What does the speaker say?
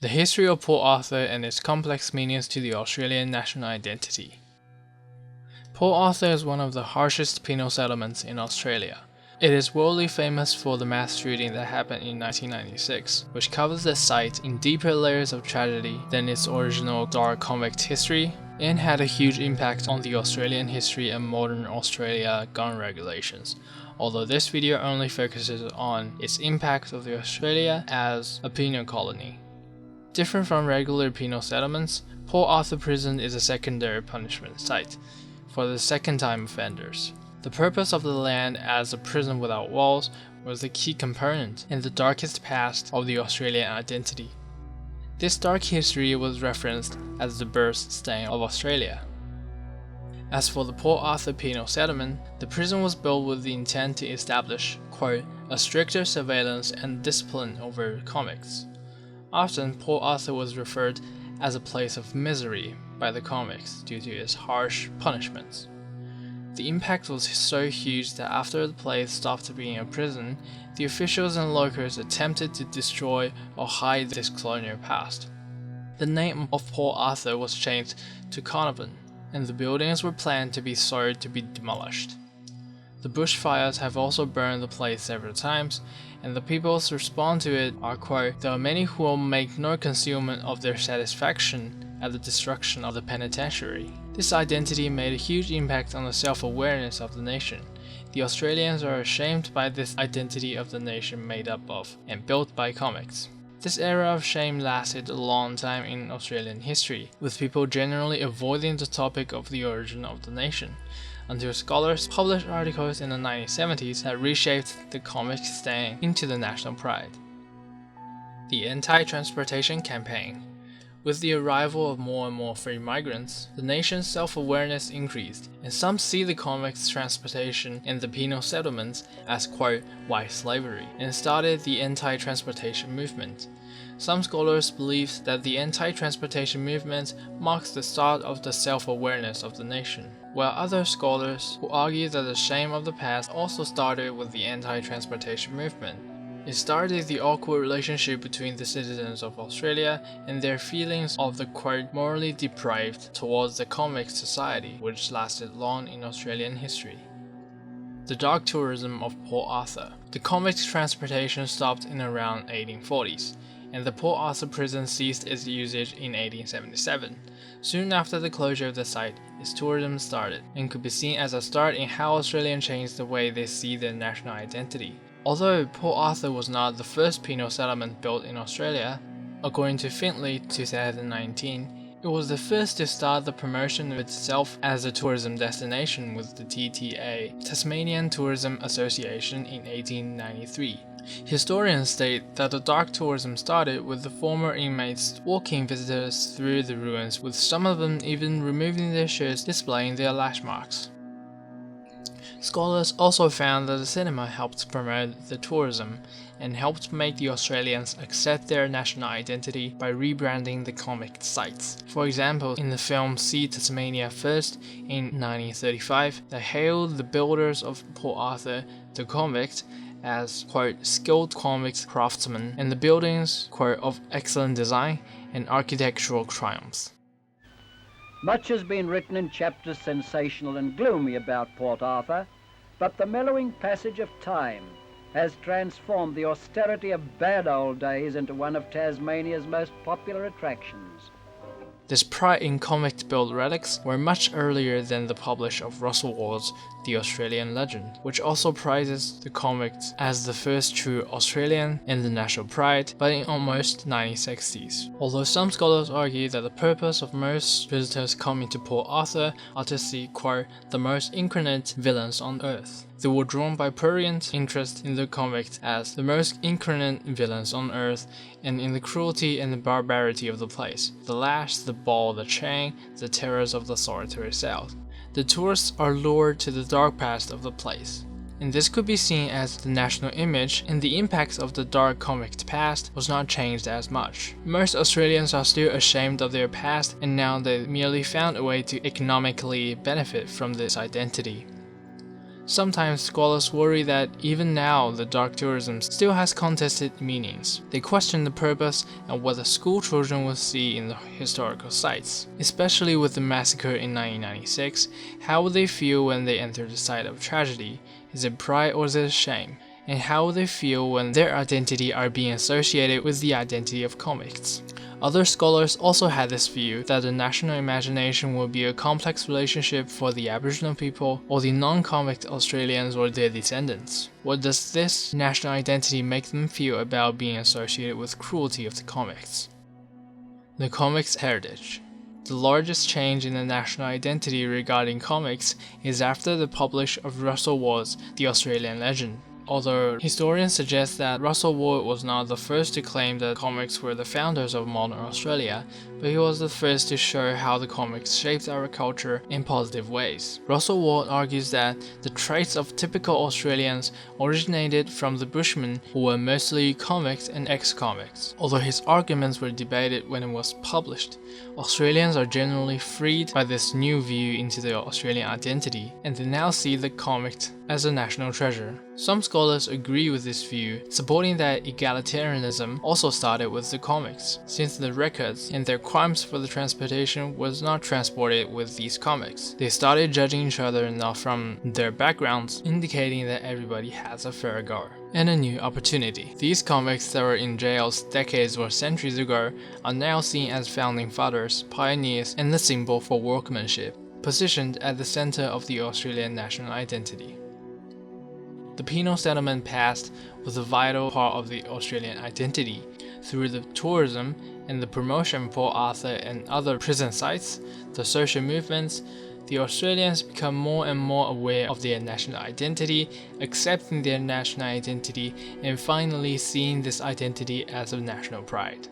The history of Port Arthur and its complex meanings to the Australian national identity. Port Arthur is one of the harshest penal settlements in Australia. It is worldly famous for the mass shooting that happened in 1996, which covers the site in deeper layers of tragedy than its original dark convict history, and had a huge impact on the Australian history and modern Australia gun regulations, although this video only focuses on its impact of the Australia as a penal colony. Different from regular penal settlements, Port Arthur Prison is a secondary punishment site for the second-time offenders. The purpose of the land as a prison without walls was a key component in the darkest past of the Australian identity. This dark history was referenced as the birth stain of Australia. As for the Port Arthur penal settlement, the prison was built with the intent to establish, quote, a stricter surveillance and discipline over convicts. Often, Port Arthur was referred as a place of misery by the convicts due to its harsh punishments. The impact was so huge that after the place stopped being a prison, the officials and locals attempted to destroy or hide this colonial past. The name of Port Arthur was changed to Convict, and the buildings were planned to be sold to be demolished. The bushfires have also burned the place several times, and the people's response to it are, quote, there are many who will make no concealment of their satisfaction at the destruction of the penitentiary. This identity made a huge impact on the self-awareness of the nation. The Australians are ashamed by this identity of the nation made up of and built by convicts. This era of shame lasted a long time in Australian history, with people generally avoiding the topic of the origin of the nation, until scholars published articles in the 1970s that reshaped the Convict Stain into the national pride. The Anti-Transportation Campaign. With the arrival of more and more free migrants, the nation's self-awareness increased, and some see the convicts' transportation in the penal settlements as, quote, white slavery, and started the anti-transportation movement. Some scholars believe that the anti-transportation movement marks the start of the self-awareness of the nation, while other scholars who argue that the shame of the past also started with the anti-transportation movement. It started the awkward relationship between the citizens of Australia and their feelings of the quote morally deprived towards the convict society, which lasted long in Australian history. The dark tourism of Port Arthur. The convict transportation stopped in around 1840s, and the Port Arthur prison ceased its usage in 1877. Soon after the closure of the site, its tourism started, and could be seen as a start in how Australians changed the way they see their national identity. Although Port Arthur was not the first penal settlement built in Australia, according to Findlay 2019, it was the first to start the promotion of itself as a tourism destination with the TTA, Tasmanian Tourism Association, in 1893. Historians state that the dark tourism started with the former inmates walking visitors through the ruins, with some of them even removing their shirts displaying their lash marks. Scholars also found that the cinema helped promote the tourism and helped make the Australians accept their national identity by rebranding the convict sites. For example, in the film See Tasmania First in 1935, they hailed the builders of Port Arthur, the convict, as, quote, skilled convict craftsmen, and the buildings, quote, of excellent design and architectural triumphs. Much has been written in chapters sensational and gloomy about Port Arthur, but the mellowing passage of time has transformed the austerity of bad old days into one of Tasmania's most popular attractions. This pride in convict-built relics were much earlier than the publish of Russell Ward's The Australian Legend, which also prizes the convicts as the first true Australian and the national pride, but in almost 1960s. Although some scholars argue that the purpose of most visitors coming to Port Arthur are to see, quote, the most incarnate villains on earth. They were drawn by prurient interest in the convict as the most incarnate villains on earth, and in the cruelty and the barbarity of the place, the lash, the ball, the chain, the terrors of the solitary cell. The tourists are lured to the dark past of the place, and this could be seen as the national image, and the impact of the dark convict past was not changed as much. Most Australians are still ashamed of their past, and now they merely found a way to economically benefit from this identity. Sometimes scholars worry that even now the dark tourism still has contested meanings. They question the purpose and what the school children will see in the historical sites. Especially with the massacre in 1996, how will they feel when they enter the site of tragedy? Is it pride or is it shame? And how will they feel when their identity are being associated with the identity of convicts? Other scholars also had this view that the national imagination will be a complex relationship for the Aboriginal people or the non-convict Australians or their descendants. What does this national identity make them feel about being associated with cruelty of the convicts? The Convict Heritage. The largest change in the national identity regarding convicts is after the publish of Russell Ward's The Australian Legend. Although historians suggest that Russell Ward was not the first to claim that convicts were the founders of modern Australia, but he was the first to show how the convicts shaped our culture in positive ways. Russell Ward argues that the traits of typical Australians originated from the Bushmen, who were mostly convicts and ex-convicts. Although his arguments were debated when it was published, Australians are generally freed by this new view into their Australian identity, and they now see the convict as a national treasure. Some scholars agree with this view, supporting that egalitarianism also started with the convicts, since the records and their crimes for the transportation was not transported with these convicts. They started judging each other not from their backgrounds, indicating that everybody has a fair go and a new opportunity. These convicts that were in jails decades or centuries ago are now seen as founding fathers, pioneers, and the symbol for workmanship, positioned at the center of the Australian national identity. The penal settlement past was a vital part of the Australian identity. Through the tourism and the promotion of Port Arthur and other prison sites, the social movements, the Australians become more and more aware of their national identity, accepting their national identity, and finally seeing this identity as a national pride.